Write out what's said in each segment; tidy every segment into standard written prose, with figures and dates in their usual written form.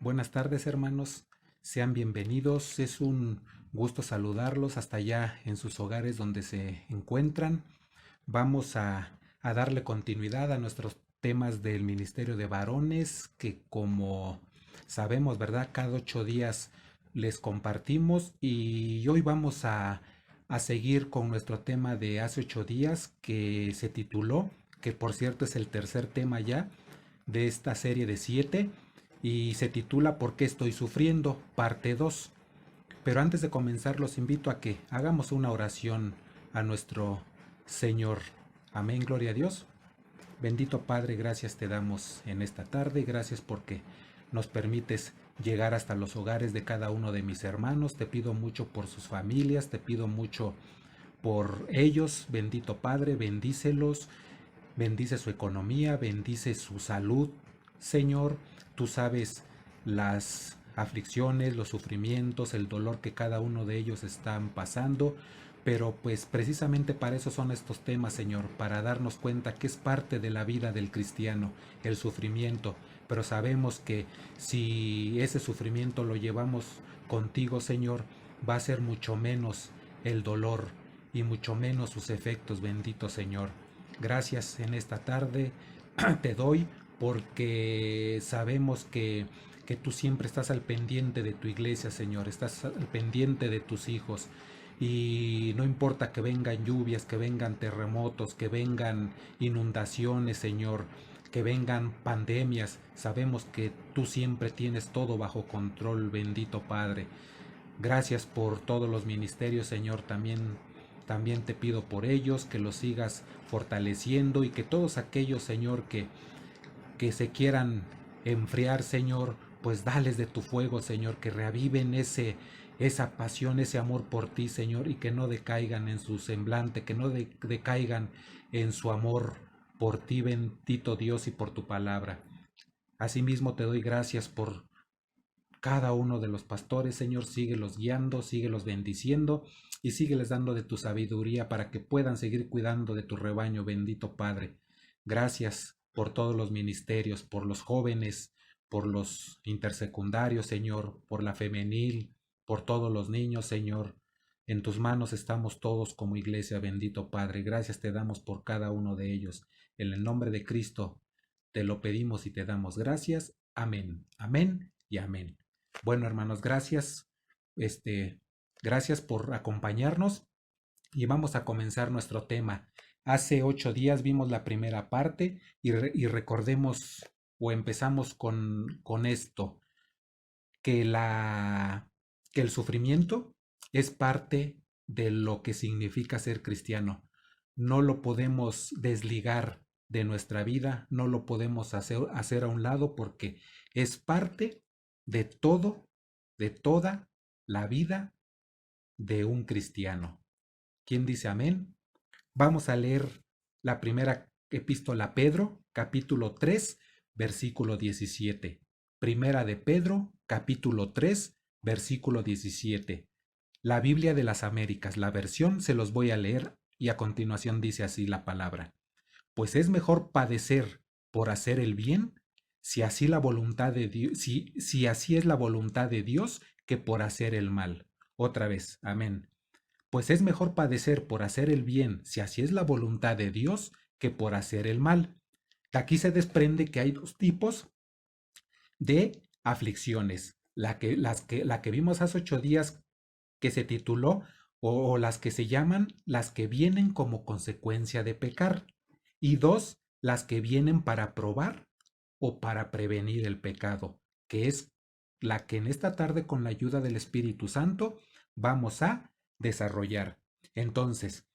Buenas tardes, hermanos. Sean bienvenidos. Es un gusto saludarlos hasta allá en sus hogares donde se encuentran. Vamos a darle continuidad a nuestros temas del Ministerio de Varones, que como sabemos, ¿verdad? Cada 8 días les compartimos y hoy vamos a seguir con nuestro tema de hace 8 días que se tituló, que por cierto es el tercer tema ya de esta serie de 7 y se titula ¿Por qué estoy sufriendo? Parte 2. Pero antes de comenzar los invito a que hagamos una oración a nuestro Señor. Amén, gloria a Dios. Bendito Padre, gracias te damos en esta tarde, gracias porque nos permites llegar hasta los hogares de cada uno de mis hermanos. Te pido mucho por sus familias, te pido mucho por ellos. Bendito Padre, bendícelos, bendice su economía, bendice su salud, Señor. Tú sabes las aflicciones, los sufrimientos, el dolor que cada uno de ellos están pasando, pero pues precisamente para eso son estos temas, Señor, para darnos cuenta que es parte de la vida del cristiano, el sufrimiento, pero sabemos que si ese sufrimiento lo llevamos contigo, Señor, va a ser mucho menos el dolor y mucho menos sus efectos, bendito Señor. Gracias en esta tarde te doy porque sabemos que tú siempre estás al pendiente de tu iglesia, Señor, estás al pendiente de tus hijos. Y no importa que vengan lluvias, que vengan terremotos, que vengan inundaciones, Señor, que vengan pandemias, sabemos que tú siempre tienes todo bajo control, bendito Padre. Gracias por todos los ministerios, Señor, también te pido por ellos, que los sigas fortaleciendo y que todos aquellos, Señor, que se quieran enfriar, Señor, pues dales de tu fuego, Señor, que reaviven esa pasión, ese amor por ti, Señor, y que no decaigan en su semblante, que no decaigan en su amor por ti, bendito Dios, y por tu palabra. Asimismo te doy gracias por cada uno de los pastores, Señor, síguelos guiando, síguelos bendiciendo y sígueles dando de tu sabiduría para que puedan seguir cuidando de tu rebaño, bendito Padre. Gracias por todos los ministerios, por los jóvenes, por los intersecundarios, Señor, por la femenil, por todos los niños, Señor. En tus manos estamos todos como iglesia, bendito Padre. Gracias te damos por cada uno de ellos. En el nombre de Cristo te lo pedimos y te damos gracias. Amén, amén y amén. Bueno, hermanos, gracias. Este, gracias por acompañarnos y vamos a comenzar nuestro tema. Hace 8 días vimos la primera parte y recordemos o empezamos con esto, que, que el sufrimiento es parte de lo que significa ser cristiano. No lo podemos desligar de nuestra vida, no lo podemos hacer a un lado porque es parte de todo, de toda la vida de un cristiano. ¿Quién dice amén? Vamos a leer la primera epístola a Pedro, capítulo 3, versículo 17. Primera de Pedro, capítulo 3, versículo 17. La Biblia de las Américas, la versión se los voy a leer y a continuación dice así la palabra. Pues es mejor padecer por hacer el bien, si así la voluntad de Dios, si así es la voluntad de Dios, que por hacer el mal. Otra vez, amén. Pues es mejor padecer por hacer el bien, si así es la voluntad de Dios, que por hacer el mal. De aquí se desprende que hay dos tipos de aflicciones. La que vimos hace 8 días, que se tituló, o las que se llaman las que vienen como consecuencia de pecar. Y dos, las que vienen para probar o para prevenir el pecado, que es la que en esta tarde con la ayuda del Espíritu Santo vamos a desarrollar. Entonces,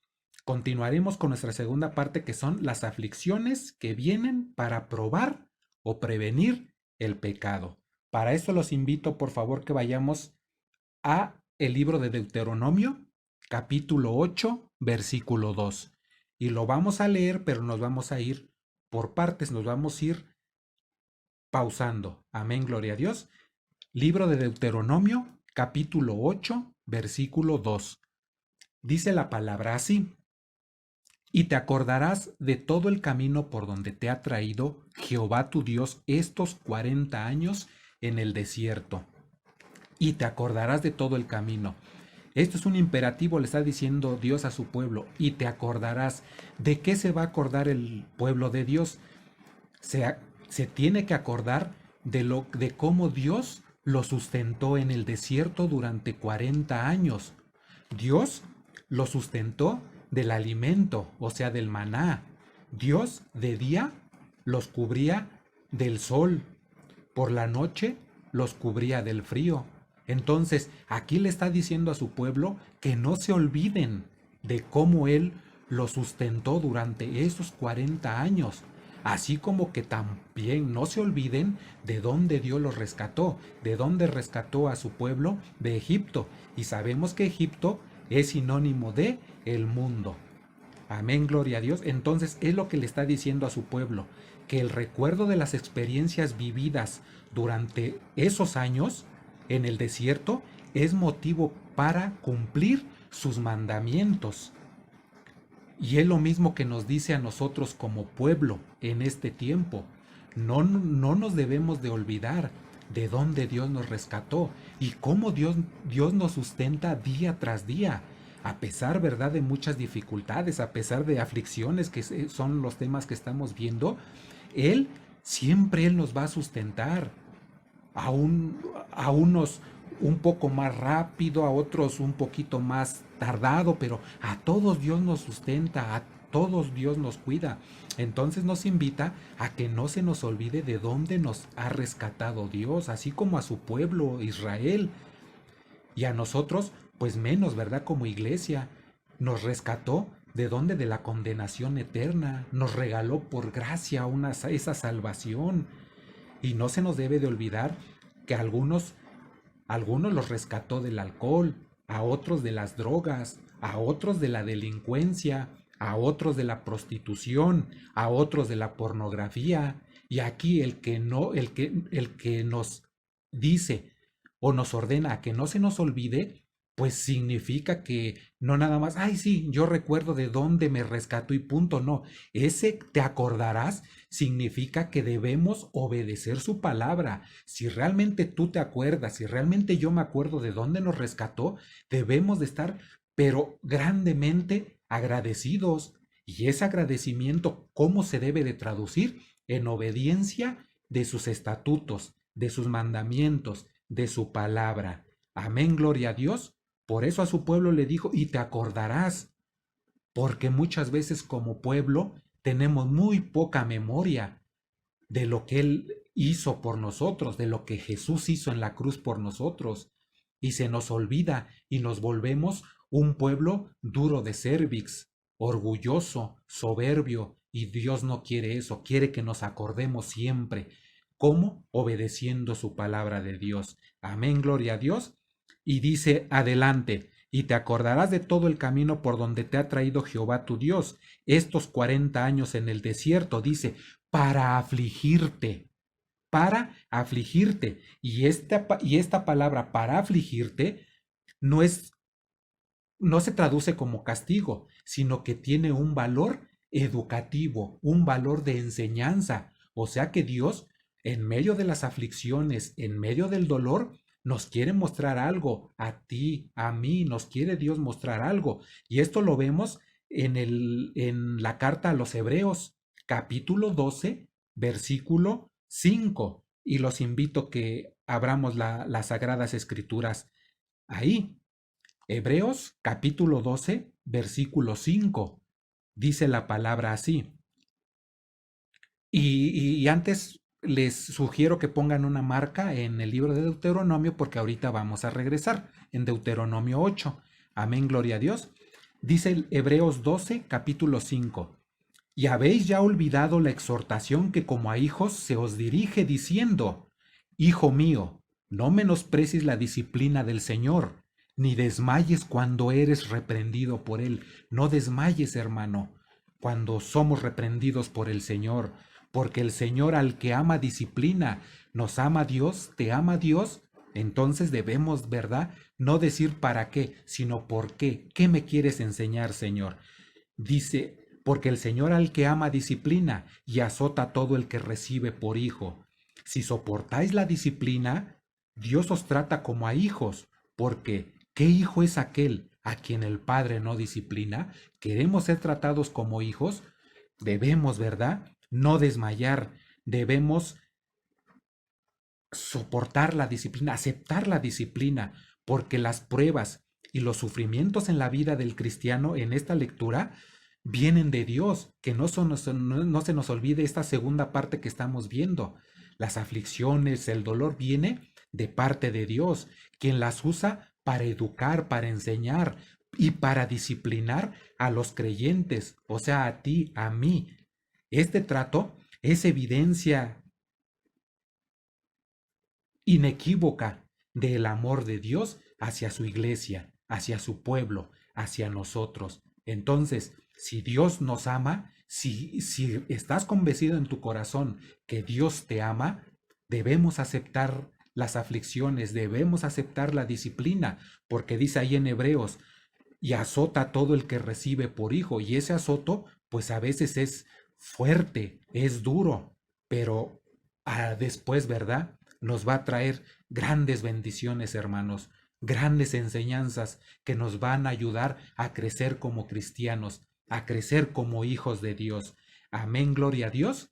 continuaremos con nuestra segunda parte, que son las aflicciones que vienen para probar o prevenir el pecado. Para esto los invito, por favor, que vayamos a el libro de Deuteronomio, capítulo 8, versículo 2. Y lo vamos a leer, pero nos vamos a ir por partes, nos vamos a ir pausando. Amén, gloria a Dios. Libro de Deuteronomio, capítulo 8, versículo 2. Dice la palabra así: y te acordarás de todo el camino por donde te ha traído Jehová tu Dios estos 40 años, en el desierto, y te acordarás de todo el camino. Esto es un imperativo, le está diciendo Dios a su pueblo, y te acordarás. ¿De qué se va a acordar el pueblo de Dios? Se, se tiene que acordar de cómo Dios lo sustentó en el desierto durante 40 años. Dios lo sustentó del alimento, o sea, del maná. Dios de día los cubría del sol, por la noche los cubría del frío. Entonces, aquí le está diciendo a su pueblo que no se olviden de cómo Él los sustentó durante esos 40 años. Así como que también no se olviden de dónde Dios los rescató, de dónde rescató a su pueblo de Egipto. Y sabemos que Egipto es sinónimo de el mundo. Amén, gloria a Dios. Entonces es lo que le está diciendo a su pueblo, que el recuerdo de las experiencias vividas durante esos años en el desierto es motivo para cumplir sus mandamientos. Y es lo mismo que nos dice a nosotros como pueblo en este tiempo. No nos debemos de olvidar de dónde Dios nos rescató y cómo Dios nos sustenta día tras día, a pesar, ¿verdad?, de muchas dificultades, a pesar de aflicciones que son los temas que estamos viendo. Él, siempre Él nos va a sustentar. A, un, a unos un poco más rápido, a otros un poquito más tardado, pero a todos Dios nos sustenta, a todos Dios nos cuida. Entonces nos invita a que no se nos olvide de dónde nos ha rescatado Dios, así como a su pueblo Israel. Y a nosotros, pues menos, ¿verdad? Como iglesia, nos rescató de dónde, de la condenación eterna, nos regaló por gracia esa salvación. Y no se nos debe de olvidar que algunos los rescató del alcohol, a otros de las drogas, a otros de la delincuencia, a otros de la prostitución, a otros de la pornografía. Y aquí el que nos dice o nos ordena a que no se nos olvide, pues significa que no nada más, ay sí, yo recuerdo de dónde me rescató y punto, no. Ese te acordarás significa que debemos obedecer su palabra. Si realmente tú te acuerdas, si realmente yo me acuerdo de dónde nos rescató, debemos de estar, pero grandemente agradecidos. Y ese agradecimiento, ¿cómo se debe de traducir? En obediencia de sus estatutos, de sus mandamientos, de su palabra. Amén, gloria a Dios. Por eso a su pueblo le dijo, y te acordarás, porque muchas veces como pueblo tenemos muy poca memoria de lo que Él hizo por nosotros, de lo que Jesús hizo en la cruz por nosotros, y se nos olvida y nos volvemos un pueblo duro de cérvix, orgulloso, soberbio, y Dios no quiere eso, quiere que nos acordemos siempre. ¿Cómo? Obedeciendo su palabra de Dios. Amén, gloria a Dios. Y dice adelante, y te acordarás de todo el camino por donde te ha traído Jehová tu Dios, estos 40 años en el desierto, dice, para afligirte, para afligirte. Y esta palabra para afligirte no es, no se traduce como castigo, sino que tiene un valor educativo, un valor de enseñanza. O sea que Dios, en medio de las aflicciones, en medio del dolor, nos quiere mostrar algo, a ti, a mí, nos quiere Dios mostrar algo. Y esto lo vemos en la carta a los Hebreos, capítulo 12, versículo 5. Y los invito que abramos las Sagradas Escrituras ahí. Hebreos capítulo 12, versículo 5. Dice la palabra así. Y antes les sugiero que pongan una marca en el libro de Deuteronomio porque ahorita vamos a regresar en Deuteronomio 8. Amén, gloria a Dios. Dice el Hebreos 12, capítulo 5. Y habéis ya olvidado la exhortación que como a hijos se os dirige diciendo, Hijo mío, no menosprecies la disciplina del Señor, ni desmayes cuando eres reprendido por Él. No desmayes, hermano, cuando somos reprendidos por el Señor, porque el Señor al que ama disciplina, nos ama Dios, te ama Dios. Entonces debemos, ¿verdad? No decir para qué, sino por qué. ¿Qué me quieres enseñar, Señor? Dice, porque el Señor al que ama disciplina y azota a todo el que recibe por hijo. si soportáis la disciplina, Dios os trata como a hijos, porque ¿qué hijo es aquel a quien el Padre no disciplina? ¿Queremos ser tratados como hijos? Debemos, ¿verdad? No desmayar, debemos soportar la disciplina, aceptar la disciplina, porque las pruebas y los sufrimientos en la vida del cristiano en esta lectura vienen de Dios, que no se nos olvide esta segunda parte que estamos viendo. Las aflicciones, el dolor viene de parte de Dios, quien las usa para educar, para enseñar y para disciplinar a los creyentes, o sea, a ti, a mí. Este trato es evidencia inequívoca del amor de Dios hacia su iglesia, hacia su pueblo, hacia nosotros. Entonces, si Dios nos ama, si estás convencido en tu corazón que Dios te ama, debemos aceptar las aflicciones, debemos aceptar la disciplina, porque dice ahí en Hebreos, y azota a todo el que recibe por hijo, y ese azoto, pues a veces es fuerte, es duro, pero después, ¿verdad? Nos va a traer grandes bendiciones, hermanos, grandes enseñanzas que nos van a ayudar a crecer como cristianos, a crecer como hijos de Dios. Amén, gloria a Dios.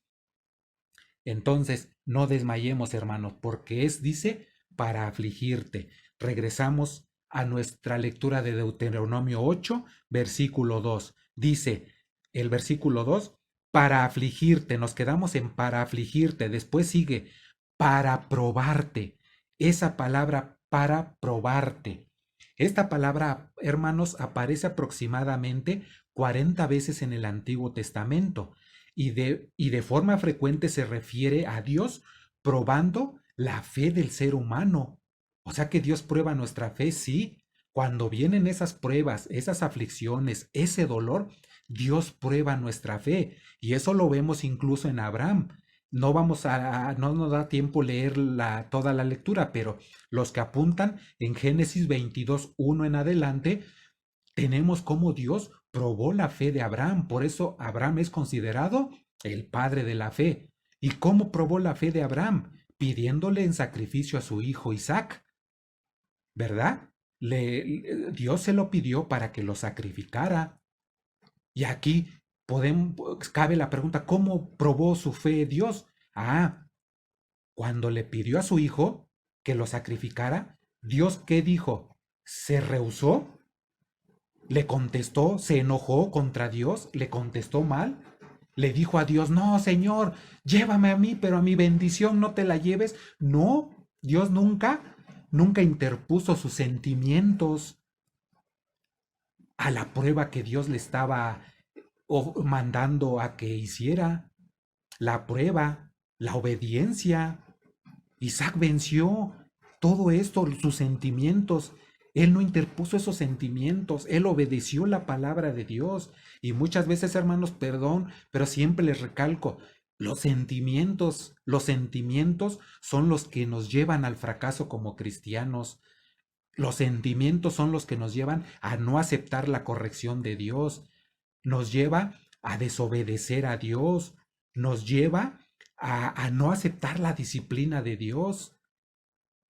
Entonces, no desmayemos, hermanos, porque dice, para afligirte. Regresamos a nuestra lectura de Deuteronomio 8, versículo 2. Dice el versículo 2, para afligirte, nos quedamos en para afligirte. Después sigue, para probarte. Esa palabra para probarte. Esta palabra, hermanos, aparece aproximadamente 40 veces en el Antiguo Testamento y de forma frecuente se refiere a Dios probando la fe del ser humano. O sea que Dios prueba nuestra fe, sí. Cuando vienen esas pruebas, esas aflicciones, ese dolor, Dios prueba nuestra fe. Y eso lo vemos incluso en Abraham. No nos da tiempo leer toda la lectura, pero los que apuntan en Génesis 22, 1 en adelante, tenemos cómo Dios probó la fe de Abraham. Por eso Abraham es considerado el padre de la fe. ¿Y cómo probó la fe de Abraham? Pidiéndole en sacrificio a su hijo Isaac, ¿verdad? Dios se lo pidió para que lo sacrificara. Y aquí cabe la pregunta, ¿cómo probó su fe Dios? Cuando le pidió a su hijo que lo sacrificara, ¿Dios qué dijo? ¿Se rehusó? ¿Le contestó? ¿Se enojó contra Dios? ¿Le contestó mal? ¿Le dijo a Dios, no, Señor, llévame a mí, pero a mi bendición no te la lleves? No, Dios nunca interpuso sus sentimientos a la prueba que Dios le estaba mandando a que hiciera. La prueba, la obediencia. Isaac venció todo esto, sus sentimientos. Él no interpuso esos sentimientos, él obedeció la palabra de Dios. Y muchas veces, hermanos, perdón, pero siempre les recalco, los sentimientos son los que nos llevan al fracaso como cristianos. Los sentimientos son los que nos llevan a no aceptar la corrección de Dios. Nos lleva a desobedecer a Dios. Nos lleva a no aceptar la disciplina de Dios.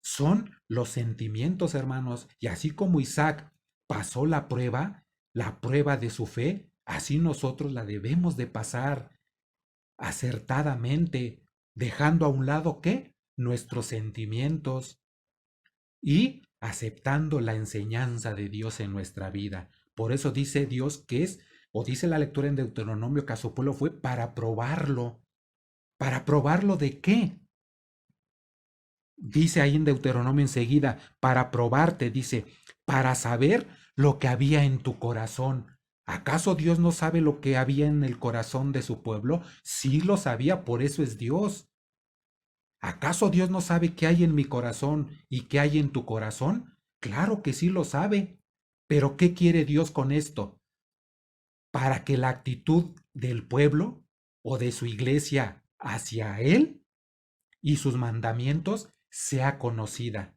Son los sentimientos, hermanos. Y así como Isaac pasó la prueba de su fe, así nosotros la debemos de pasar acertadamente, dejando a un lado ¿qué? Nuestros sentimientos y aceptando la enseñanza de Dios en nuestra vida. Por eso dice Dios que o dice la lectura en Deuteronomio que a su pueblo fue para probarlo. ¿Para probarlo de qué? Dice ahí en Deuteronomio enseguida, para probarte, dice, para saber lo que había en tu corazón. ¿Acaso Dios no sabe lo que había en el corazón de su pueblo? Sí lo sabía, por eso es Dios. ¿Acaso Dios no sabe qué hay en mi corazón y qué hay en tu corazón? Claro que sí lo sabe. Pero ¿qué quiere Dios con esto? Para que la actitud del pueblo o de su iglesia hacia Él y sus mandamientos sea conocida.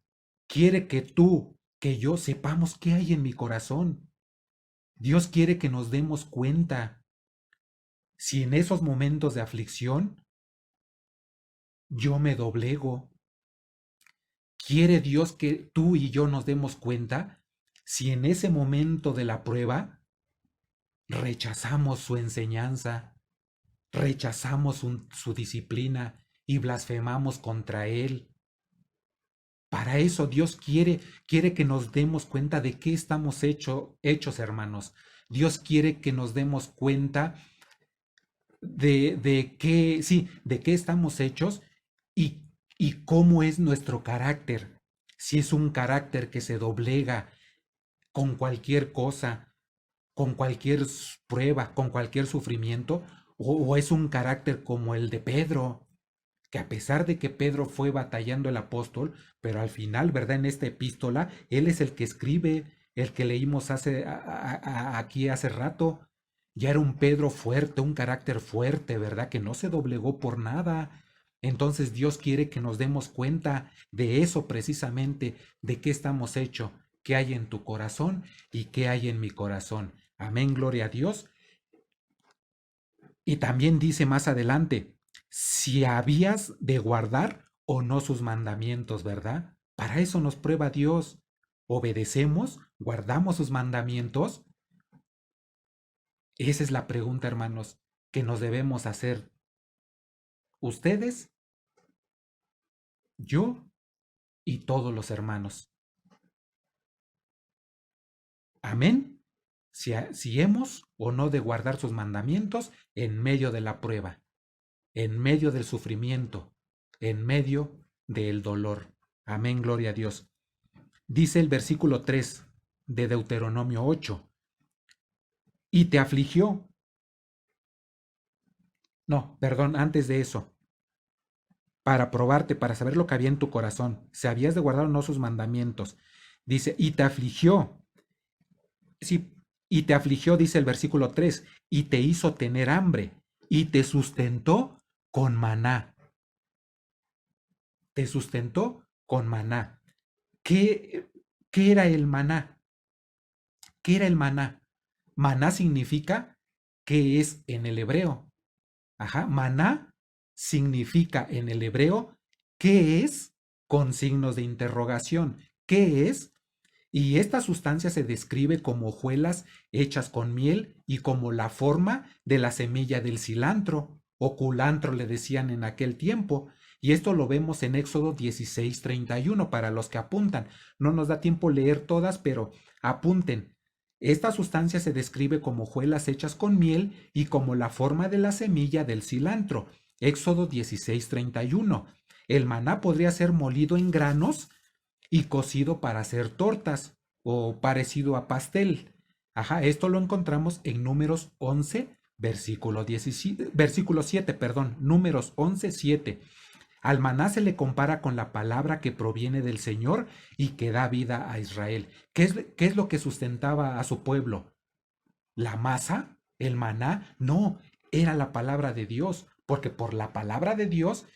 Quiere que tú, que yo sepamos qué hay en mi corazón. Dios quiere que nos demos cuenta si en esos momentos de aflicción yo me doblego. ¿Quiere Dios que tú y yo nos demos cuenta si en ese momento de la prueba rechazamos su enseñanza, rechazamos su disciplina y blasfemamos contra Él? Para eso Dios quiere que nos demos cuenta de qué estamos hechos, hermanos. Dios quiere que nos demos cuenta de qué estamos hechos y, y cómo es nuestro carácter. Si es un carácter que se doblega con cualquier cosa, con cualquier prueba, con cualquier sufrimiento, o es un carácter como el de Pedro, que a pesar de que Pedro fue batallando el apóstol, pero al final, ¿verdad? En esta epístola, él es el que escribe, el que leímos aquí hace rato. Ya era un Pedro fuerte, un carácter fuerte, ¿verdad? Que no se doblegó por nada. Entonces Dios quiere que nos demos cuenta de eso precisamente, de qué estamos hechos, qué hay en tu corazón y qué hay en mi corazón. Amén, gloria a Dios. Y también dice más adelante, si habías de guardar o no sus mandamientos, ¿verdad? Para eso nos prueba Dios. ¿Obedecemos? ¿Guardamos sus mandamientos? Esa es la pregunta, hermanos, que nos debemos hacer. Ustedes, yo y todos los hermanos. Amén. Si hemos o no de guardar sus mandamientos en medio de la prueba, en medio del sufrimiento, en medio del dolor. Amén, gloria a Dios. Dice el versículo 3 de Deuteronomio 8, y te afligió. No, perdón, antes de eso, para probarte, para saber lo que había en tu corazón, si habías de guardar o no sus mandamientos. Dice, y te afligió. Sí, y te afligió, dice el versículo 3, y te hizo tener hambre, y te sustentó con maná. Te sustentó con maná. ¿Qué, qué era el maná? ¿Qué era el maná? Maná significa que es en el hebreo. Ajá, maná significa en el hebreo qué es con signos de interrogación. ¿Qué es? Y esta sustancia se describe como hojuelas hechas con miel y como la forma de la semilla del cilantro, o culantro le decían en aquel tiempo. Y esto lo vemos en Éxodo 16:31 para los que apuntan. No nos da tiempo leer todas, pero apunten. Esta sustancia se describe como hojuelas hechas con miel y como la forma de la semilla del cilantro. Éxodo 16:31. El maná podría ser molido en granos y cocido para hacer tortas o parecido a pastel. Ajá, esto lo encontramos en Números 11, versículo 7, perdón, Números 11, 7. Al maná se le compara con la palabra que proviene del Señor y que da vida a Israel. ¿Qué es lo que sustentaba a su pueblo? ¿La masa? ¿El maná? No, era la palabra de Dios, porque por la palabra de Dios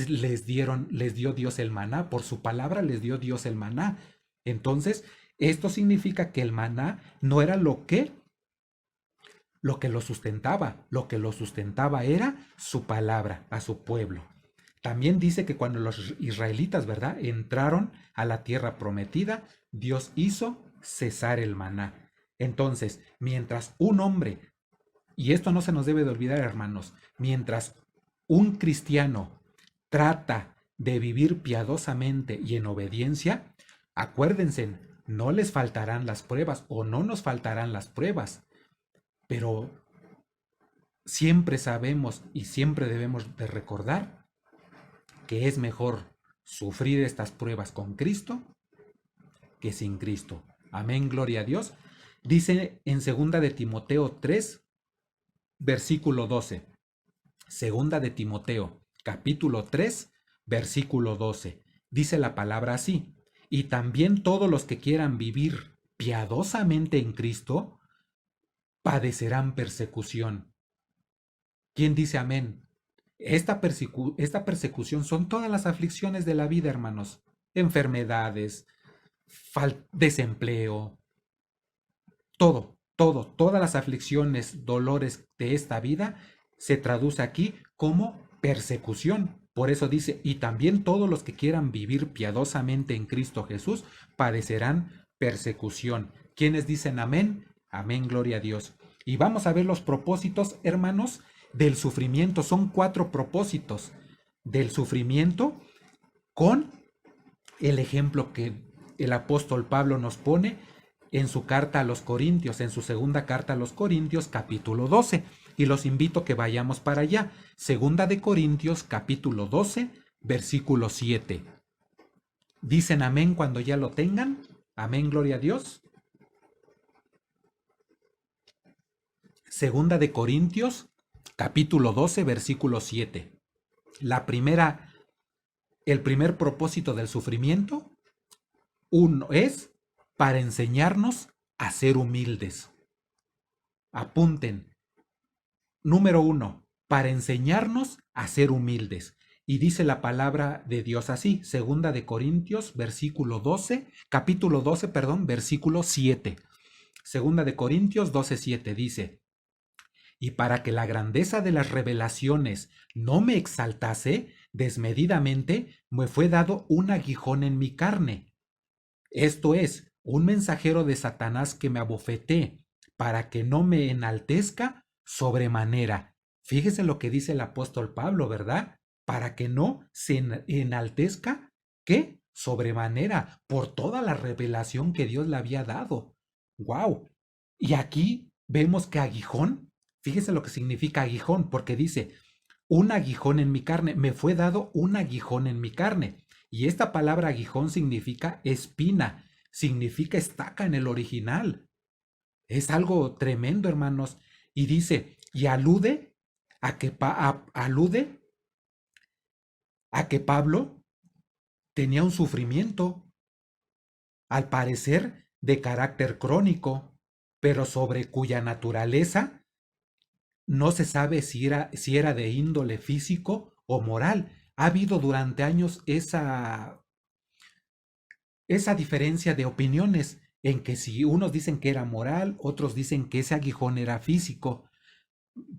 les dio Dios el maná, por su palabra les dio Dios el maná. Entonces, esto significa que el maná no era lo que lo que lo sustentaba era su palabra a su pueblo. También dice que cuando los israelitas, ¿verdad?, entraron a la tierra prometida, Dios hizo cesar el maná. Entonces, mientras un hombre, y esto no se nos debe de olvidar, hermanos, mientras un cristiano trata de vivir piadosamente y en obediencia, acuérdense, no les faltarán las pruebas o no nos faltarán las pruebas, pero siempre sabemos y siempre debemos de recordar que es mejor sufrir estas pruebas con Cristo que sin Cristo. Amén, gloria a Dios. Dice en segunda de Timoteo 3, versículo 12. Segunda de Timoteo, capítulo 3, versículo 12. Dice la palabra así: y también todos los que quieran vivir piadosamente en Cristo padecerán persecución. ¿Quién dice amén? Esta persecución son todas las aflicciones de la vida, hermanos. Enfermedades, desempleo, todas las aflicciones, dolores de esta vida se traduce aquí como persecución. Por eso dice, y también todos los que quieran vivir piadosamente en Cristo Jesús padecerán persecución. ¿Quiénes dicen amén? Amén, gloria a Dios. Y vamos a ver los propósitos, hermanos, del sufrimiento. Son 4 propósitos del sufrimiento con el ejemplo que el apóstol Pablo nos pone en su carta a los Corintios, en su segunda carta a los Corintios, capítulo 12. Y los invito a que vayamos para allá. Segunda de Corintios, capítulo 12, versículo 7. ¿Dicen amén cuando ya lo tengan? Amén, gloria a Dios. Segunda de Corintios, capítulo 12, versículo 7. El primer propósito del sufrimiento, uno es para enseñarnos a ser humildes. Apunten. Número 1, para enseñarnos a ser humildes. Y dice la palabra de Dios así, segunda de Corintios, capítulo 12, versículo 7. Segunda de Corintios 12:7 dice, y para que la grandeza de las revelaciones no me exaltase desmedidamente, me fue dado un aguijón en mi carne. Esto es, un mensajero de Satanás que me abofeté, para que no me enaltezca sobremanera. Fíjese lo que dice el apóstol Pablo, ¿verdad? Para que no se enaltezca, ¿qué? Sobremanera, por toda la revelación que Dios le había dado. ¡Wow! Y aquí vemos que aguijón, fíjese lo que significa aguijón, porque dice, un aguijón en mi carne, me fue dado un aguijón en mi carne. Y esta palabra aguijón significa espina, significa estaca en el original. Es algo tremendo, hermanos. Y dice, y alude a que Pablo tenía un sufrimiento, al parecer de carácter crónico, pero sobre cuya naturaleza no se sabe si era de índole físico o moral. Ha habido durante años esa diferencia de opiniones en que si unos dicen que era moral, otros dicen que ese aguijón era físico.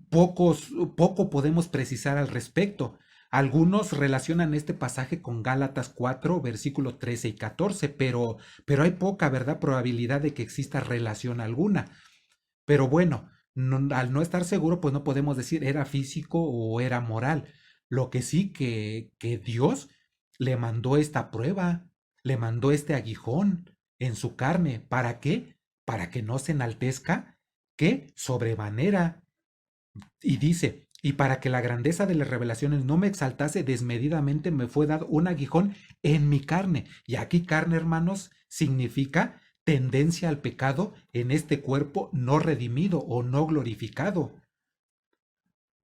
Poco podemos precisar al respecto. Algunos relacionan este pasaje con Gálatas 4, versículo 13 y 14, pero hay poca, ¿verdad?, probabilidad de que exista relación alguna. Pero bueno, al no estar seguro, pues no podemos decir era físico o era moral. Lo que sí que Dios le mandó esta prueba, le mandó este aguijón en su carne. ¿Para qué? Para que no se enaltezca, ¿qué? Sobremanera. Y dice, y para que la grandeza de las revelaciones no me exaltase desmedidamente, me fue dado un aguijón en mi carne. Y aquí carne, hermanos, significa tendencia al pecado en este cuerpo no redimido o no glorificado.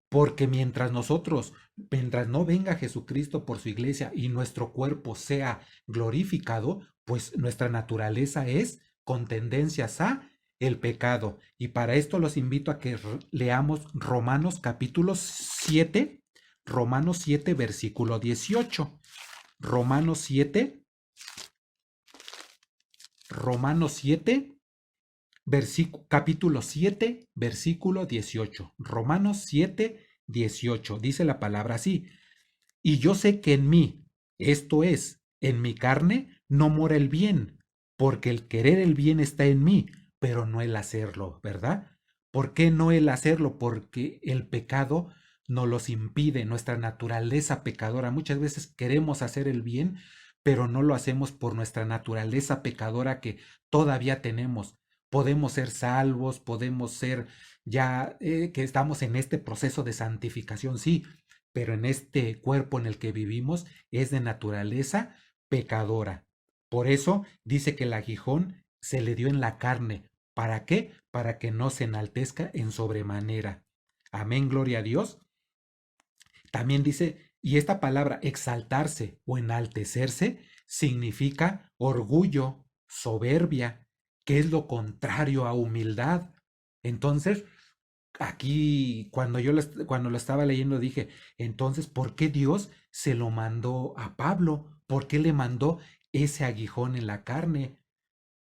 Porque mientras no venga Jesucristo por su iglesia y nuestro cuerpo sea glorificado, pues nuestra naturaleza es con tendencias a el pecado. Y para esto los invito a que leamos Romanos 7, versículo 18. Romanos 7, Romanos 7, capítulo 7, versículo 18. Romanos 7, 18. Dice la palabra así. Y yo sé que en mí, esto es, en mi carne, no mora el bien, porque el querer el bien está en mí, pero no el hacerlo, ¿verdad? ¿Por qué no el hacerlo? Porque el pecado nos los impide, nuestra naturaleza pecadora. Muchas veces queremos hacer el bien, pero no lo hacemos por nuestra naturaleza pecadora que todavía tenemos. Podemos ser salvos, podemos ser ya que estamos en este proceso de santificación, sí, pero en este cuerpo en el que vivimos es de naturaleza pecadora. Por eso dice que el aguijón se le dio en la carne. ¿Para qué? Para que no se enaltezca en sobremanera. Amén, gloria a Dios. También dice, y esta palabra exaltarse o enaltecerse significa orgullo, soberbia, que es lo contrario a humildad. Entonces, aquí cuando lo estaba leyendo dije, entonces, ¿por qué Dios se lo mandó a Pablo? ¿Por qué le mandó ese aguijón en la carne?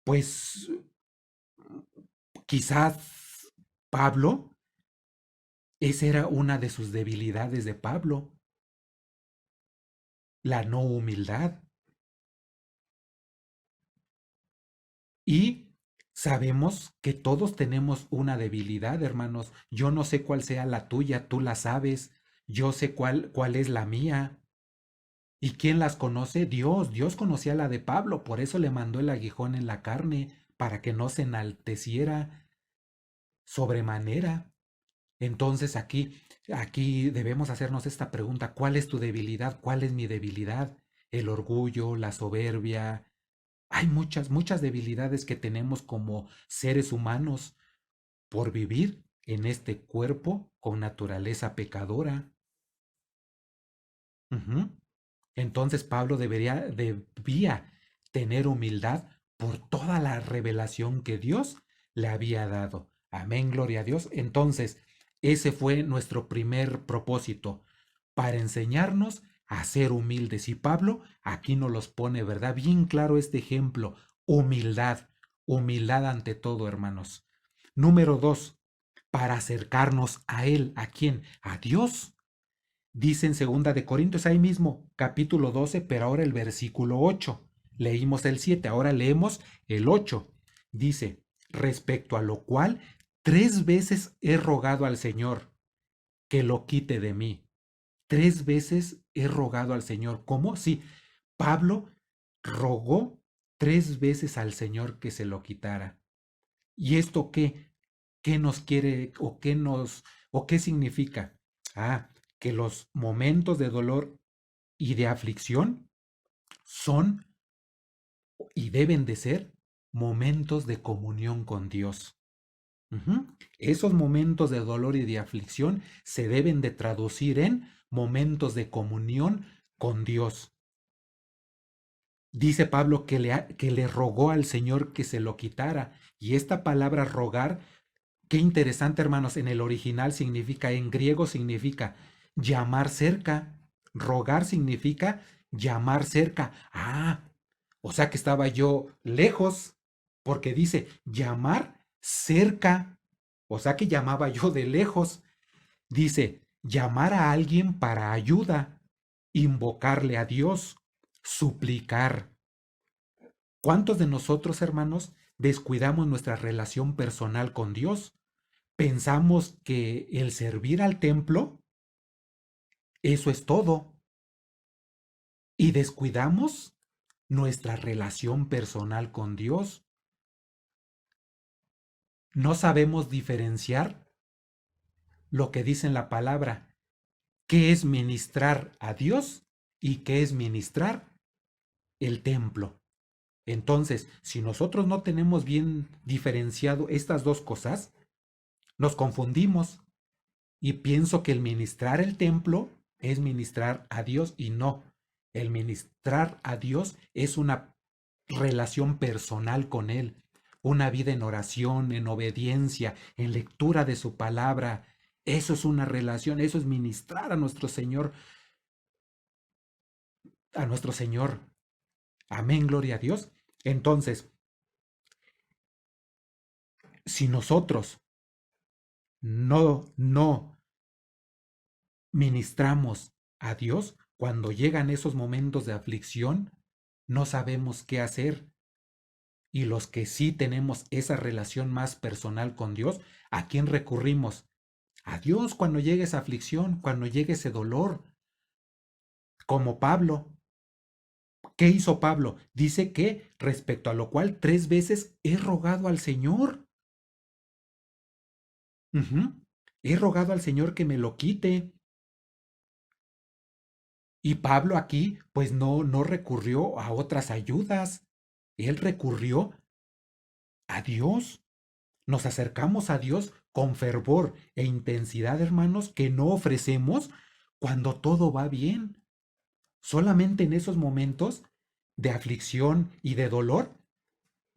Pues quizás Pablo, esa era una de sus debilidades de Pablo, la no humildad. Y sabemos que todos tenemos una debilidad, hermanos. Yo no sé cuál sea la tuya, tú la sabes. Yo sé cuál es la mía. ¿Y quién las conoce? Dios. Dios conocía la de Pablo, por eso le mandó el aguijón en la carne, para que no se enalteciera sobremanera. Entonces aquí debemos hacernos esta pregunta: ¿cuál es tu debilidad? ¿Cuál es mi debilidad? El orgullo, la soberbia. Hay muchas debilidades que tenemos como seres humanos por vivir en este cuerpo con naturaleza pecadora. Ujú. Entonces Pablo debía tener humildad por toda la revelación que Dios le había dado. Amén, gloria a Dios. Entonces, ese fue nuestro primer propósito, para enseñarnos a ser humildes. Y Pablo aquí nos los pone, ¿verdad? Bien claro este ejemplo. Humildad, humildad ante todo, hermanos. Número 2, para acercarnos a Él. ¿A quién? A Dios. Dice en segunda de Corintios, ahí mismo, capítulo 12, pero ahora el versículo 8. Leímos el 7, ahora leemos el 8. Dice: respecto a lo cual 3 veces he rogado al Señor que lo quite de mí. 3 veces he rogado al Señor. ¿Cómo? Sí, Pablo rogó 3 veces al Señor que se lo quitara. ¿Y esto qué? ¿Qué nos quiere o qué significa? Ah, que los momentos de dolor y de aflicción son y deben de ser momentos de comunión con Dios. Ujú. Esos momentos de dolor y de aflicción se deben de traducir en momentos de comunión con Dios. Dice Pablo que le rogó al Señor que se lo quitara. Y esta palabra rogar, qué interesante, hermanos, en el original significa, en griego significa llamar cerca. Rogar significa llamar cerca. Ah, o sea que estaba yo lejos, porque dice llamar cerca. O sea que llamaba yo de lejos. Dice llamar a alguien para ayuda, invocarle a Dios, suplicar. ¿Cuántos de nosotros, hermanos, descuidamos nuestra relación personal con Dios? Pensamos que el servir al templo, eso es todo. Y descuidamos nuestra relación personal con Dios. No sabemos diferenciar lo que dice en la palabra, qué es ministrar a Dios y qué es ministrar el templo. Entonces, si nosotros no tenemos bien diferenciado estas dos cosas, nos confundimos. Y pienso que el ministrar el templo es ministrar a Dios, y no. El ministrar a Dios es una relación personal con Él, una vida en oración, en obediencia, en lectura de su palabra. Eso es una relación, eso es ministrar a nuestro Señor, a nuestro Señor. Amén, gloria a Dios. Entonces, si nosotros no ministramos a Dios, cuando llegan esos momentos de aflicción, no sabemos qué hacer. Y los que sí tenemos esa relación más personal con Dios, ¿a quién recurrimos? A Dios cuando llegue esa aflicción, cuando llegue ese dolor. Como Pablo. ¿Qué hizo Pablo? Dice que respecto a lo cual 3 veces he rogado al Señor. Ujú. He rogado al Señor que me lo quite. Y Pablo aquí, pues no recurrió a otras ayudas. Él recurrió a Dios. Nos acercamos a Dios con fervor e intensidad, hermanos, que no ofrecemos cuando todo va bien. Solamente en esos momentos de aflicción y de dolor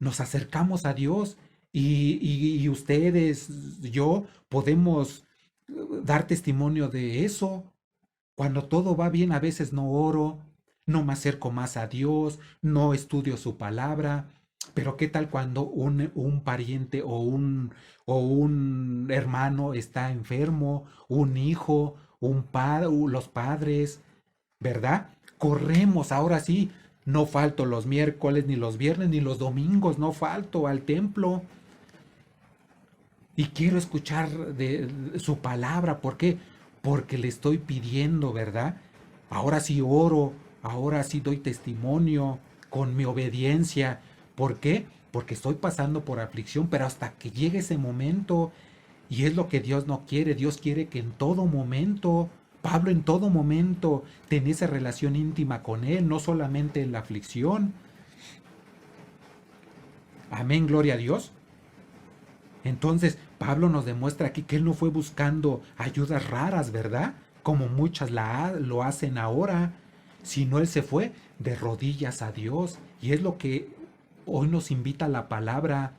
nos acercamos a Dios, y ustedes, yo, podemos dar testimonio de eso. Cuando todo va bien, a veces no oro, no me acerco más a Dios, no estudio su palabra. Pero ¿qué tal cuando un pariente o un hermano está enfermo, un hijo, los padres, ¿verdad? corremos, ahora sí, no falto los miércoles, ni los viernes, ni los domingos, no falto al templo. Y quiero escuchar de su palabra. ¿Por qué? Porque le estoy pidiendo, ¿verdad? Ahora sí oro, ahora sí doy testimonio con mi obediencia. ¿Por qué? Porque estoy pasando por aflicción, pero hasta que llegue ese momento, y es lo que Dios no quiere. Dios quiere que en todo momento, Pablo en todo momento, tenga esa relación íntima con Él, no solamente en la aflicción. Amén, gloria a Dios. Entonces, Pablo nos demuestra aquí que él no fue buscando ayudas raras, ¿verdad? Como muchas lo hacen ahora, sino él se fue de rodillas a Dios. Y es lo que hoy nos invita la palabra.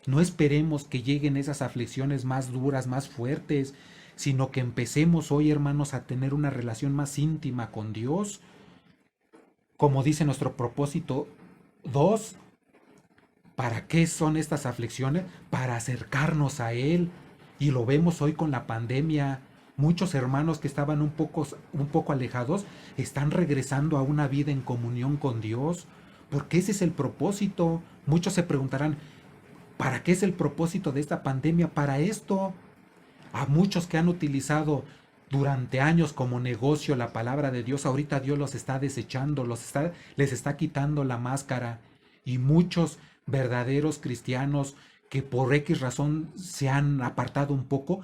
No esperemos que lleguen esas aflicciones más duras, más fuertes, sino que empecemos hoy, hermanos, a tener una relación más íntima con Dios. Como dice nuestro propósito 2. ¿Para qué son estas aflicciones? Para acercarnos a Él. Y lo vemos hoy con la pandemia. Muchos hermanos que estaban un poco alejados están regresando a una vida en comunión con Dios. Porque ese es el propósito. Muchos se preguntarán, ¿para qué es el propósito de esta pandemia? Para esto. A muchos que han utilizado durante años como negocio la palabra de Dios, ahorita Dios los está desechando, les está quitando la máscara. Y muchos verdaderos cristianos que por X razón se han apartado un poco,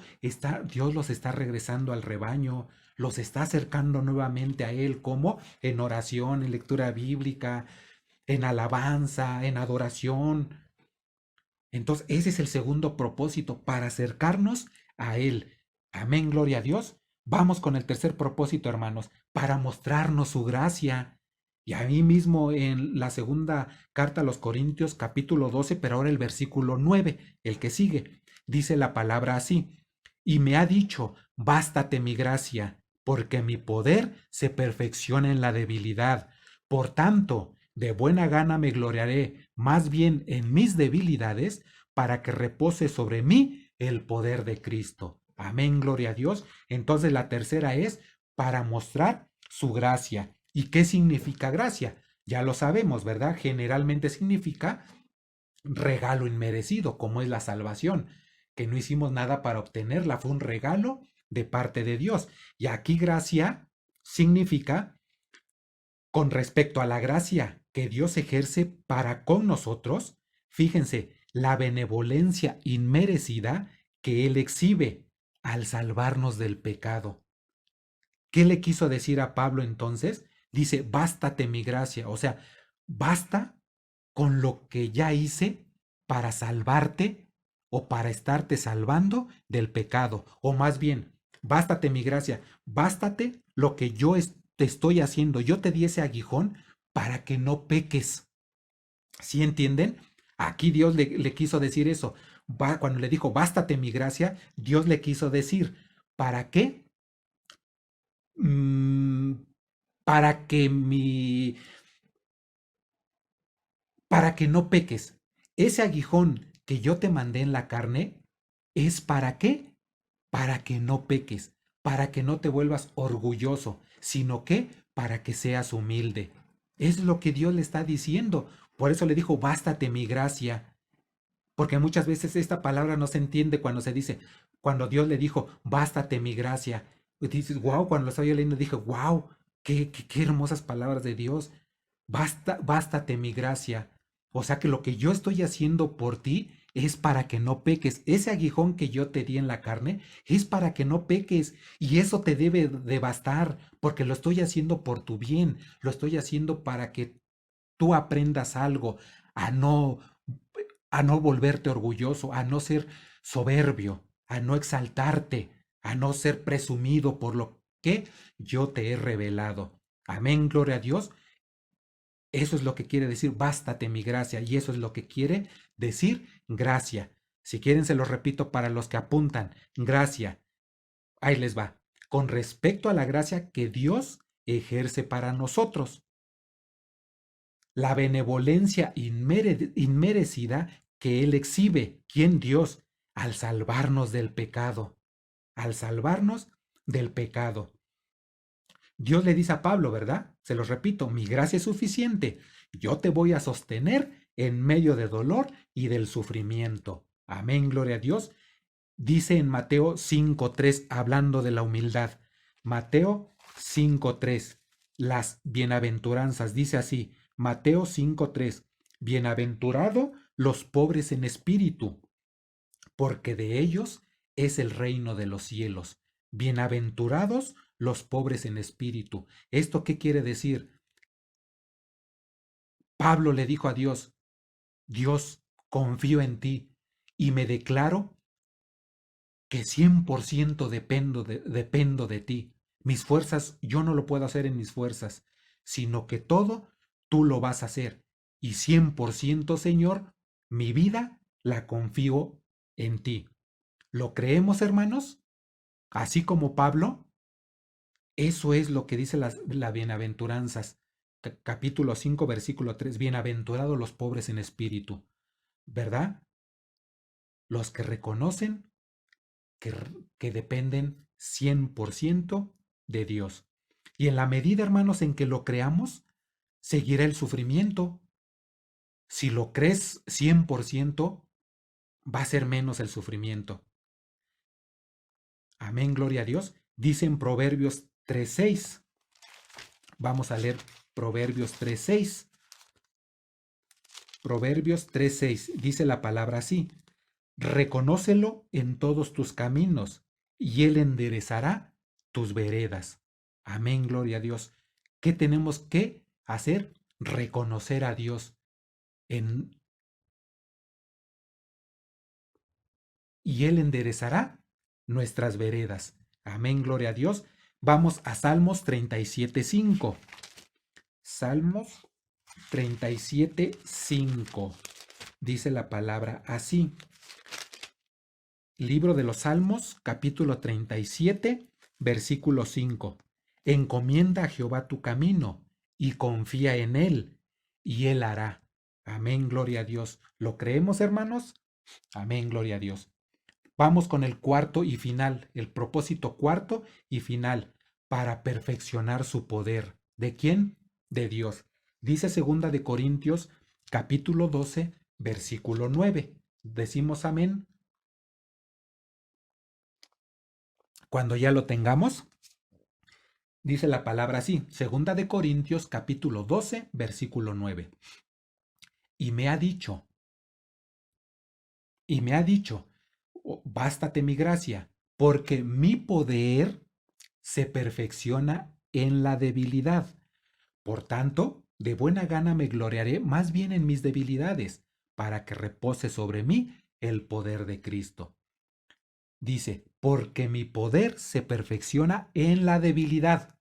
Dios los está regresando al rebaño, los está acercando nuevamente a Él, como en oración, en lectura bíblica, en alabanza, en adoración. Entonces, ese es el segundo propósito, para acercarnos a Él. Amén, gloria a Dios. Vamos con el tercer propósito, hermanos, para mostrarnos su gracia. Y ahí mismo en la segunda carta a los Corintios, capítulo 12, pero ahora el versículo 9, el que sigue, dice la palabra así: y me ha dicho, bástate mi gracia, porque mi poder se perfecciona en la debilidad. Por tanto, de buena gana me gloriaré más bien en mis debilidades, para que repose sobre mí el poder de Cristo. Amén, gloria a Dios. Entonces la tercera es para mostrar su gracia. ¿Y qué significa gracia? Ya lo sabemos, ¿verdad? Generalmente significa regalo inmerecido, como es la salvación, que no hicimos nada para obtenerla, fue un regalo de parte de Dios. Y aquí gracia significa con respecto a la gracia que Dios ejerce para con nosotros, fíjense, la benevolencia inmerecida que Él exhibe al salvarnos del pecado. ¿Qué le quiso decir a Pablo entonces? Dice, bástate mi gracia, o sea, basta con lo que ya hice para salvarte o para estarte salvando del pecado, o más bien, bástate mi gracia, bástate lo que yo te estoy haciendo, yo te di ese aguijón para que no peques. ¿Sí entienden? Aquí Dios le quiso decir eso. Cuando le dijo, bástate mi gracia, Dios le quiso decir, ¿para qué? Mm, para que mi, para que no peques. Ese aguijón que yo te mandé en la carne es para qué? Para que no peques, para que no te vuelvas orgulloso, sino que para que seas humilde. Es lo que Dios le está diciendo. Por eso le dijo, bástate mi gracia. Porque muchas veces esta palabra no se entiende cuando se dice, cuando Dios le dijo, bástate mi gracia. Y dices, wow, cuando lo estaba yo leyendo dije, wow, qué hermosas palabras de Dios. Bástate mi gracia. O sea que lo que yo estoy haciendo por ti es para que no peques. Ese aguijón que yo te di en la carne es para que no peques. Y eso te debe de bastar, porque lo estoy haciendo por tu bien. Lo estoy haciendo para que tú aprendas algo, a no, a no volverte orgulloso, a no ser soberbio, a no exaltarte, a no ser presumido por lo que yo te he revelado. Amén, gloria a Dios. Eso es lo que quiere decir, bástate mi gracia, y eso es lo que quiere decir gracia. Si quieren, se lo repito para los que apuntan, gracia. Ahí les va. Con respecto a la gracia que Dios ejerce para nosotros, la benevolencia inmerecida que Él exhibe, ¿quién? Dios, al salvarnos del pecado, al salvarnos del pecado. Dios le dice a Pablo, ¿verdad? Se los repito, mi gracia es suficiente. Yo te voy a sostener en medio de dolor y del sufrimiento. Amén, gloria a Dios. Dice en Mateo 5:3, hablando de la humildad. Mateo 5:3, las bienaventuranzas, dice así, Mateo 5:3, bienaventurado los pobres en espíritu, porque de ellos es el reino de los cielos. Bienaventurados los pobres en espíritu. ¿Esto qué quiere decir? Pablo le dijo a Dios, Dios, confío en ti y me declaro que 100% dependo de ti. Mis fuerzas, yo no lo puedo hacer en mis fuerzas, sino que todo tú lo vas a hacer. Y 100%, Señor, mi vida la confío en ti. ¿Lo creemos, hermanos? Así como Pablo, eso es lo que dice la bienaventuranzas. Capítulo 5, versículo 3. Bienaventurados los pobres en espíritu. ¿Verdad? Los que reconocen que, que dependen 100% de Dios. Y en la medida, hermanos, en que lo creamos, seguirá el sufrimiento. Si lo crees 100%, va a ser menos el sufrimiento. Amén, gloria a Dios. Dice en Proverbios 3:6. Vamos a leer Proverbios 3:6. Proverbios 3:6. Dice la palabra así. Reconócelo en todos tus caminos y Él enderezará tus veredas. Amén, gloria a Dios. ¿Qué tenemos que hacer? Reconocer a Dios en, y Él enderezará nuestras veredas. Amén, gloria a Dios. Vamos a Salmos 37:5. Salmos 37:5. Dice la palabra así. Libro de los Salmos, capítulo 37, versículo 5. Encomienda a Jehová tu camino y confía en Él, y Él hará. Amén, gloria a Dios. ¿Lo creemos, hermanos? Amén, gloria a Dios. Vamos con el cuarto y final, el propósito cuarto y final, para perfeccionar su poder. ¿De quién? De Dios. Dice segunda de Corintios, capítulo 12, versículo 9. Decimos amén. Cuando ya lo tengamos, dice la palabra así, segunda de Corintios capítulo 12, versículo 9. Y me ha dicho, bástate mi gracia, porque mi poder se perfecciona en la debilidad. Por tanto, de buena gana me gloriaré más bien en mis debilidades, para que repose sobre mí el poder de Cristo. Dice, porque mi poder se perfecciona en la debilidad.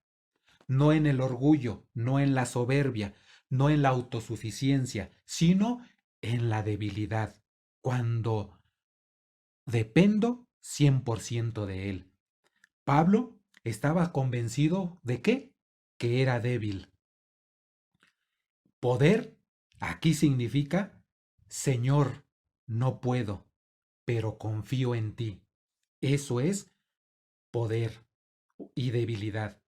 No en el orgullo, no en la soberbia, no en la autosuficiencia, sino en la debilidad, cuando dependo 100% de Él. Pablo estaba convencido de qué? Que era débil. Poder aquí significa, Señor, no puedo, pero confío en ti. Eso es poder y debilidad.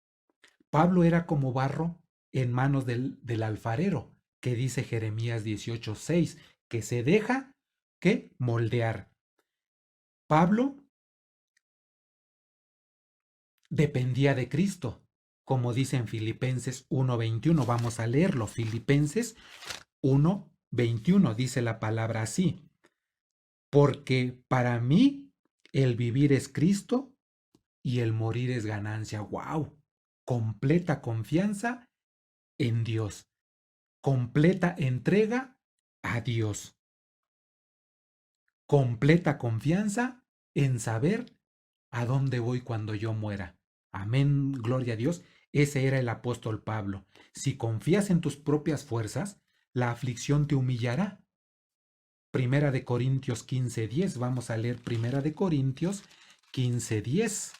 Pablo era como barro en manos del alfarero, que dice Jeremías 18:6, que se deja que moldear. Pablo dependía de Cristo, como dice en Filipenses 1:21. Vamos a leerlo. Filipenses 1:21 dice la palabra así. Porque para mí el vivir es Cristo y el morir es ganancia. ¡Wow! Completa confianza en Dios. Completa entrega a Dios. Completa confianza en saber a dónde voy cuando yo muera. Amén, gloria a Dios. Ese era el apóstol Pablo. Si confías en tus propias fuerzas, la aflicción te humillará. Primera de Corintios 15:10. Vamos a leer Primera de Corintios 15:10.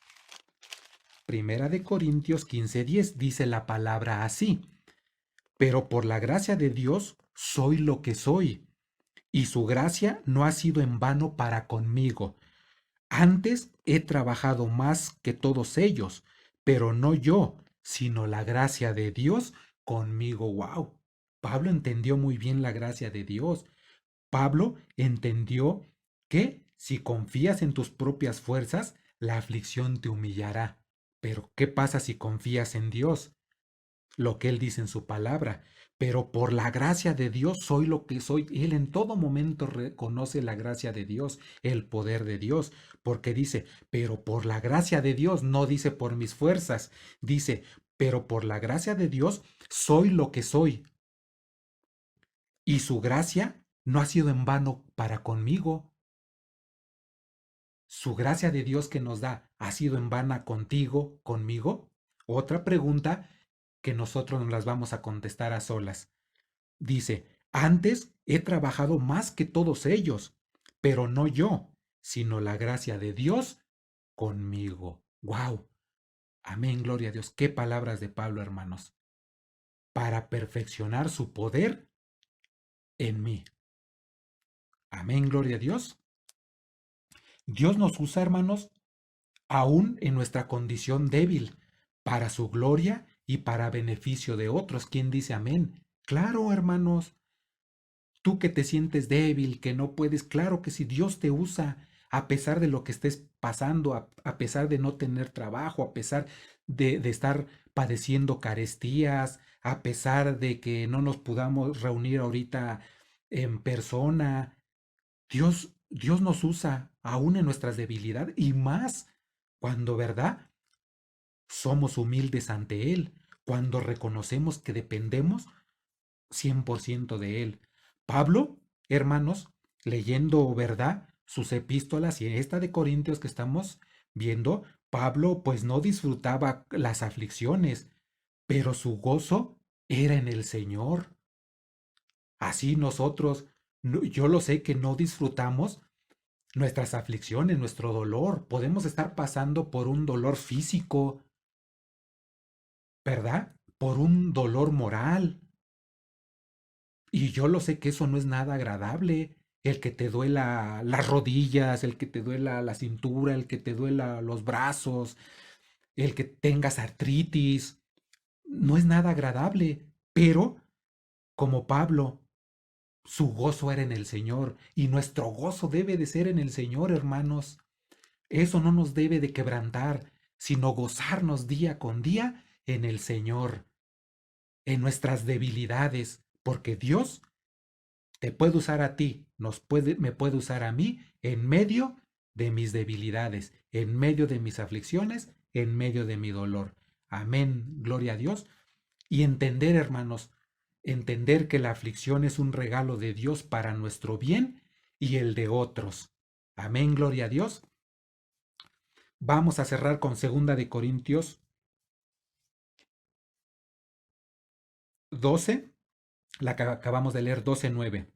Primera de Corintios 15:10 dice la palabra así. Pero por la gracia de Dios soy lo que soy, y su gracia no ha sido en vano para conmigo. Antes he trabajado más que todos ellos, pero no yo, sino la gracia de Dios conmigo. ¡Wow! Pablo entendió muy bien la gracia de Dios. Pablo entendió que si confías en tus propias fuerzas, la aflicción te humillará. Pero ¿qué pasa si confías en Dios? Lo que Él dice en su palabra. Pero por la gracia de Dios soy lo que soy. Él en todo momento reconoce la gracia de Dios, el poder de Dios, porque dice, pero por la gracia de Dios, no dice por mis fuerzas, dice, pero por la gracia de Dios soy lo que soy. Y su gracia no ha sido en vano para conmigo. ¿Su gracia de Dios que nos da ha sido en vano contigo, conmigo? Otra pregunta que nosotros nos las vamos a contestar a solas. Dice, antes he trabajado más que todos ellos, pero no yo, sino la gracia de Dios conmigo. ¡Wow! Amén, gloria a Dios. Qué palabras de Pablo, hermanos. Para perfeccionar su poder en mí. Amén, gloria a Dios. Dios nos usa, hermanos, aún en nuestra condición débil, para su gloria y para beneficio de otros. ¿Quién dice amén? Claro, hermanos. Tú que te sientes débil, que no puedes, claro que si Dios te usa, a pesar de lo que estés pasando, a pesar de no tener trabajo, a pesar de estar padeciendo carestías, a pesar de que no nos podamos reunir ahorita en persona, Dios nos usa aún en nuestras debilidades y más cuando, ¿verdad? Somos humildes ante Él, cuando reconocemos que dependemos 100% de Él. Pablo, hermanos, leyendo, ¿verdad? Sus epístolas y esta de Corintios que estamos viendo, Pablo pues no disfrutaba las aflicciones, pero su gozo era en el Señor. Así nosotros, yo lo sé que no disfrutamos nuestras aflicciones, nuestro dolor. Podemos estar pasando por un dolor físico, ¿verdad? Por un dolor moral. Y yo lo sé que eso no es nada agradable. El que te duela las rodillas, el que te duela la cintura, el que te duela los brazos, el que tengas artritis, no es nada agradable. Pero, como Pablo, su gozo era en el Señor y nuestro gozo debe de ser en el Señor, hermanos. Eso no nos debe de quebrantar, sino gozarnos día con día en el Señor, en nuestras debilidades, porque Dios te puede usar a ti, me puede usar a mí en medio de mis debilidades, en medio de mis aflicciones, en medio de mi dolor. Amén, gloria a Dios. Y entender, hermanos, entender que la aflicción es un regalo de Dios para nuestro bien y el de otros. Amén, gloria a Dios. Vamos a cerrar con 2 de Corintios 12, la que acabamos de leer, 12:9.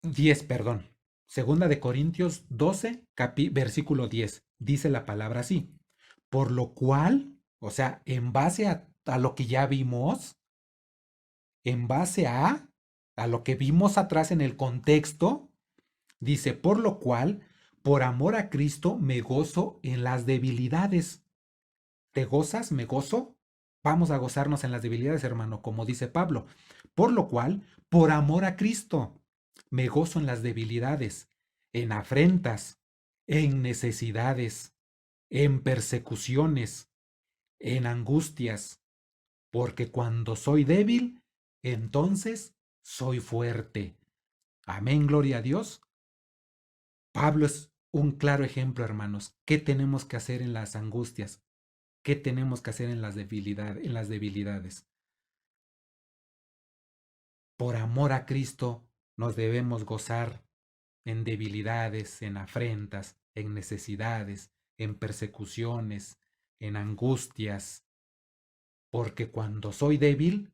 10, perdón. 2 de Corintios 12, versículo 10. Dice la palabra así. Por lo cual, o sea, en base a lo que ya vimos, en base a lo que vimos atrás en el contexto, dice, por lo cual, por amor a Cristo, me gozo en las debilidades. ¿Te gozas? ¿Me gozo? Vamos a gozarnos en las debilidades, hermano, como dice Pablo. Por lo cual, por amor a Cristo, me gozo en las debilidades, en afrentas, en necesidades, en persecuciones, en angustias, porque cuando soy débil, entonces soy fuerte. Amén, gloria a Dios. Pablo es un claro ejemplo, hermanos. ¿Qué tenemos que hacer en las angustias? ¿Qué tenemos que hacer en las debilidades? Por amor a Cristo nos debemos gozar en debilidades, en afrentas, en necesidades, en persecuciones, en angustias, porque cuando soy débil,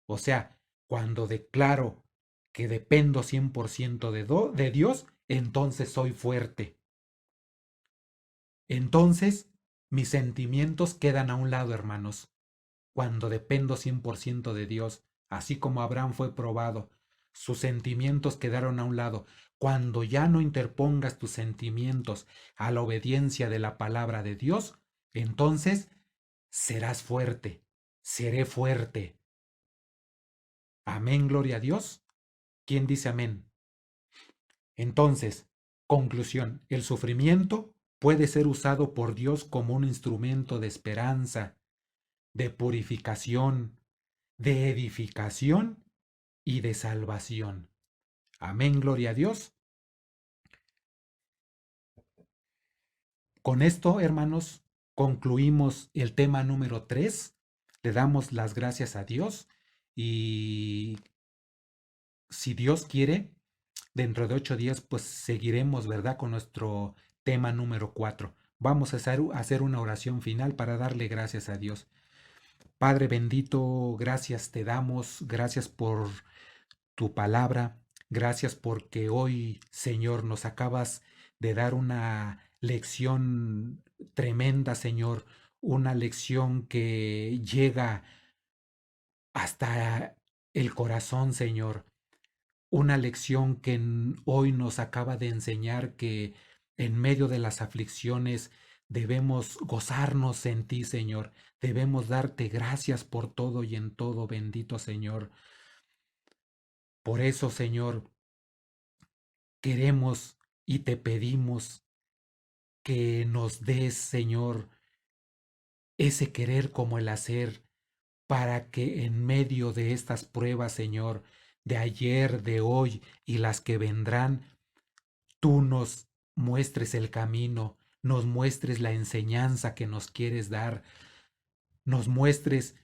o sea, cuando declaro que dependo 100% de Dios, entonces soy fuerte. Entonces, mis sentimientos quedan a un lado, hermanos. Cuando dependo 100% de Dios, así como Abraham fue probado, sus sentimientos quedaron a un lado. Cuando ya no interpongas tus sentimientos a la obediencia de la palabra de Dios, Entonces serás fuerte, seré fuerte. Amén, gloria a Dios. ¿Quién dice amén? Entonces, conclusión, el sufrimiento puede ser usado por Dios como un instrumento de esperanza, de purificación, de edificación y de salvación. Amén, gloria a Dios. Con esto, hermanos, concluimos el tema número 3. Le damos las gracias a Dios y si Dios quiere, dentro de 8 días, pues seguiremos, ¿verdad? Con nuestro tema número 4. Vamos a hacer una oración final para darle gracias a Dios. Padre bendito, gracias te damos, gracias por tu palabra, gracias porque hoy, Señor, nos acabas de dar una lección tremenda, Señor, una lección que llega hasta el corazón, Señor. Una lección que hoy nos acaba de enseñar que en medio de las aflicciones debemos gozarnos en ti, Señor. Debemos darte gracias por todo y en todo, bendito Señor. Por eso, Señor, queremos y te pedimos que nos des, Señor, ese querer como el hacer, para que en medio de estas pruebas, Señor, de ayer, de hoy y las que vendrán, tú nos muestres el camino, nos muestres la enseñanza que nos quieres dar, nos muestres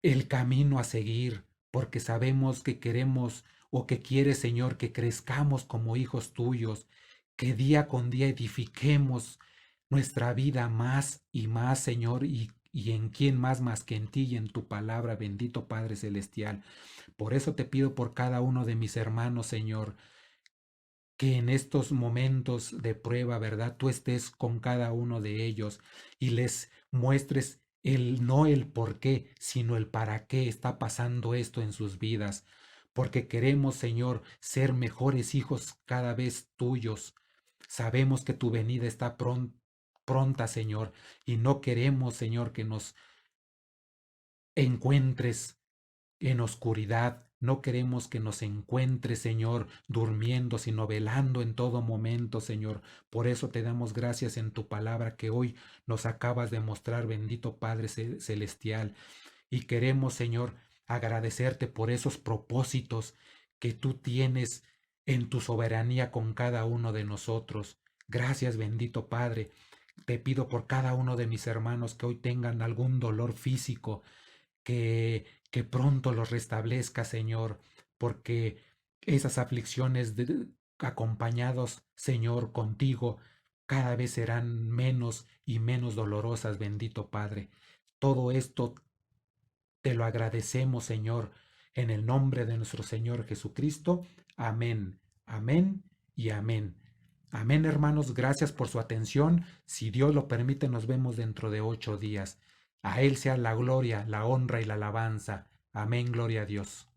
el camino a seguir, porque sabemos que queremos o que quieres, Señor, que crezcamos como hijos tuyos, que día con día edifiquemos nuestra vida más y más, Señor, y en quién más que en ti y en tu palabra, bendito Padre Celestial. Por eso te pido por cada uno de mis hermanos, Señor, que en estos momentos de prueba, ¿verdad? Tú estés con cada uno de ellos y les muestres no el por qué, sino el para qué está pasando esto en sus vidas. Porque queremos, Señor, ser mejores hijos cada vez tuyos. Sabemos que tu venida está pronta, Señor, y no queremos, Señor, que nos encuentres en oscuridad. No queremos que nos encuentre, Señor, durmiendo, sino velando en todo momento, Señor. Por eso te damos gracias en tu palabra que hoy nos acabas de mostrar, bendito Padre Celestial. Y queremos, Señor, agradecerte por esos propósitos que tú tienes en tu soberanía con cada uno de nosotros. Gracias, bendito Padre. Te pido por cada uno de mis hermanos que hoy tengan algún dolor físico, que pronto los restablezca, Señor, porque esas aflicciones acompañados, Señor, contigo, cada vez serán menos y menos dolorosas, bendito Padre. Todo esto te lo agradecemos, Señor, en el nombre de nuestro Señor Jesucristo. Amén, amén y amén. Amén, hermanos, gracias por su atención. Si Dios lo permite, nos vemos dentro de 8 días. A Él sea la gloria, la honra y la alabanza. Amén, gloria a Dios.